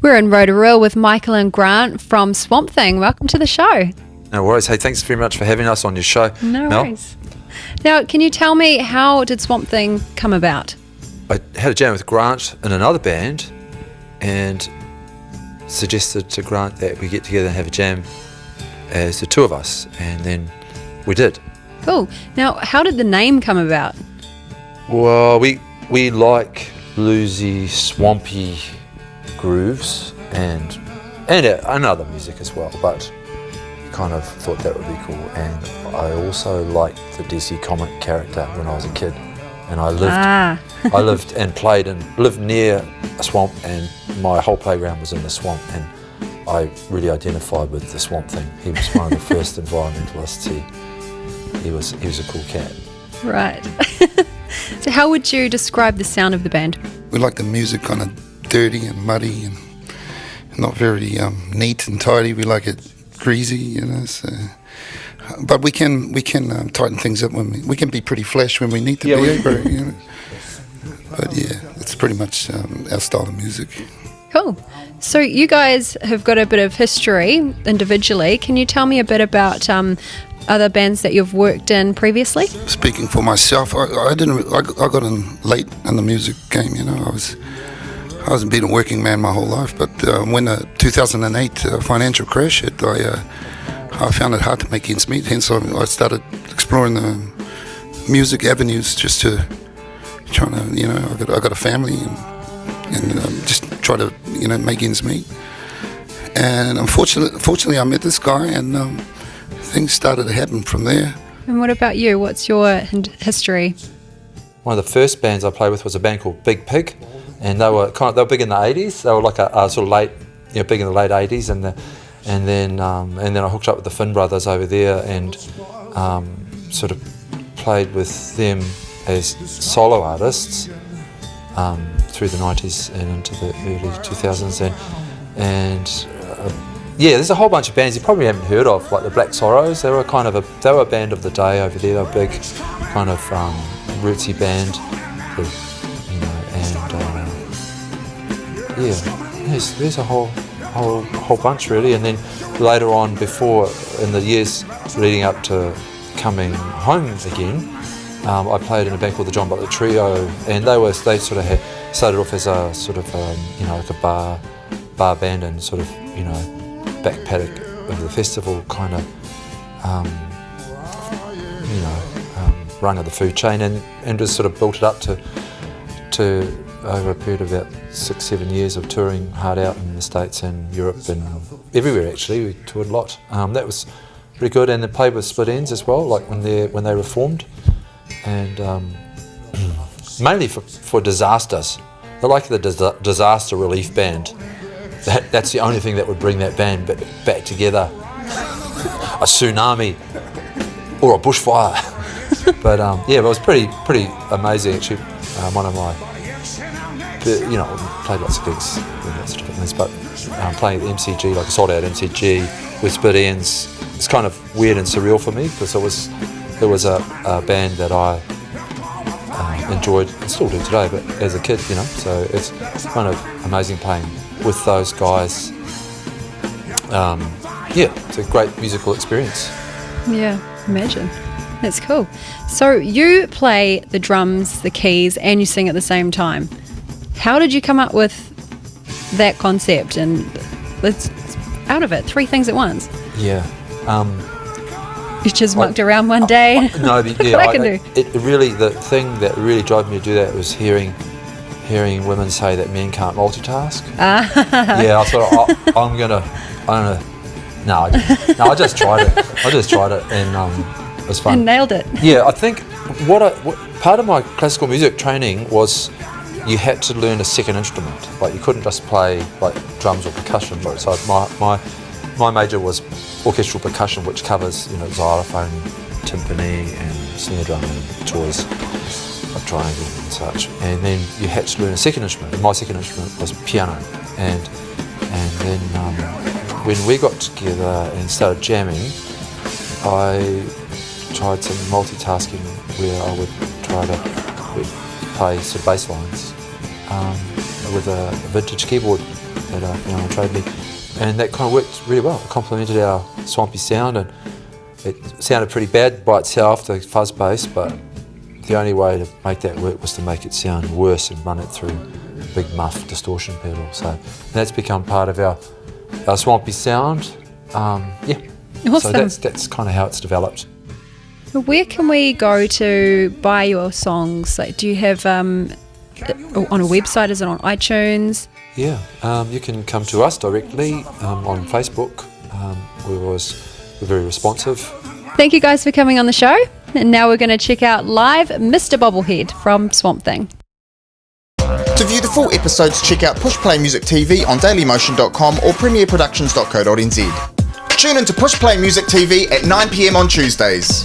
We're in Rotorua with Michael and Grant from Swamp Thing. Welcome to the show. No worries. Hey, thanks very much for having us on your show. No Mel. worries. Now, can you tell me, how did Swamp Thing come about? I had a jam with Grant in another band and suggested to Grant that we get together and have a jam as the two of us, and then we did. Cool. Now, how did the name come about? Well, we like bluesy, swampy grooves and other music as well, but kind of thought that would be cool. And I also liked the DC comic character when I was a kid, and I lived and played and lived near a swamp, and my whole playground was in the swamp, and I really identified with the Swamp Thing. He was one of the first environmentalists. He was a cool cat. Right. So how would you describe the sound of the band? We like the music kind of dirty and muddy and not very neat and tidy. We like it greasy, you know. So, but we can tighten things up when we can be pretty flash when we need to be. You know. But yeah, it's pretty much our style of music. Cool. So you guys have got a bit of history individually. Can you tell me a bit about other bands that you've worked in previously? Speaking for myself, I got in late in the music game. You know, I wasn't been a working man my whole life, but when the 2008 financial crash hit, I found it hard to make ends meet. Hence, I started exploring the music avenues, just to trying to, you know, I got a family and just try to, you know, make ends meet. And fortunately, I met this guy, and things started to happen from there. And what about you? What's your history? One of the first bands I played with was a band called Big Pig, and they were big in the 80s. They were like a sort of late, you know, big in the late 80s, and then I hooked up with the Finn brothers over there, and sort of played with them as solo artists through the 90s and into the early 2000s, and yeah, there's a whole bunch of bands you probably haven't heard of, like the Black Sorrows. They were a band of the day over there. They were a big kind of rootsy band, you know, and yeah, there's a whole bunch really. And then later on, in the years leading up to coming home again, I played in a band called the John Butler Trio, and they sort of started off as a sort of you know, like a bar band, and sort of, you know, back paddock of the festival kind of you know, rung of the food chain, and just sort of built it up to over a period of about 6-7 years of touring hard out in the States and Europe and everywhere. Actually, we toured a lot. That was pretty good, and then played with Split Ends as well, like when they reformed, and mainly for disasters. They're like the disaster relief band. That's the only thing that would bring that band back together. A tsunami or a bushfire. But yeah, it was pretty amazing actually. One of my, you know, played lots of gigs and lots of different things, but playing at the MCG, like a sold out MCG with Split Ends, it's kind of weird and surreal for me, because it was a band that I enjoyed and still do today, but as a kid, you know, so it's kind of amazing playing with those guys. Yeah, it's a great musical experience. Yeah, imagine. That's cool. So you play the drums, the keys, and you sing at the same time. How did you come up with that concept? And let's out of it, 3 things at once. Yeah. You just mucked around one day. No, yeah, I can do. The thing that really drove me to do that was hearing women say that men can't multitask. Yeah, I thought I just tried it, and it was fun. And nailed it. Yeah, I think what part of my classical music training was you had to learn a second instrument. Like, you couldn't just play like drums or percussion. So my major was orchestral percussion, which covers, you know, xylophone, timpani, and snare drum, and toys, like triangle and such. And then you had to learn a second instrument. And my second instrument was piano. And then when we got together and started jamming, I tried some multitasking where I would try to play some bass lines with a vintage keyboard that I trade me, and that kind of worked really well. It complemented our swampy sound, and it sounded pretty bad by itself, the fuzz bass, but the only way to make that work was to make it sound worse and run it through a big muff distortion pedal. So that's become part of our swampy sound. Awesome. So that's kind of how it's developed. Where can we go to buy your songs? Like, do you have on a website? Is it on iTunes? Yeah, you can come to us directly on Facebook. We're very responsive. Thank you guys for coming on the show. And now we're going to check out live Mr. Bobblehead from Swamp Thing. To view the full episodes, check out Push Play Music TV on dailymotion.com or premierproductions.co.nz. Tune in to Push Play Music TV at 9 p.m. on Tuesdays.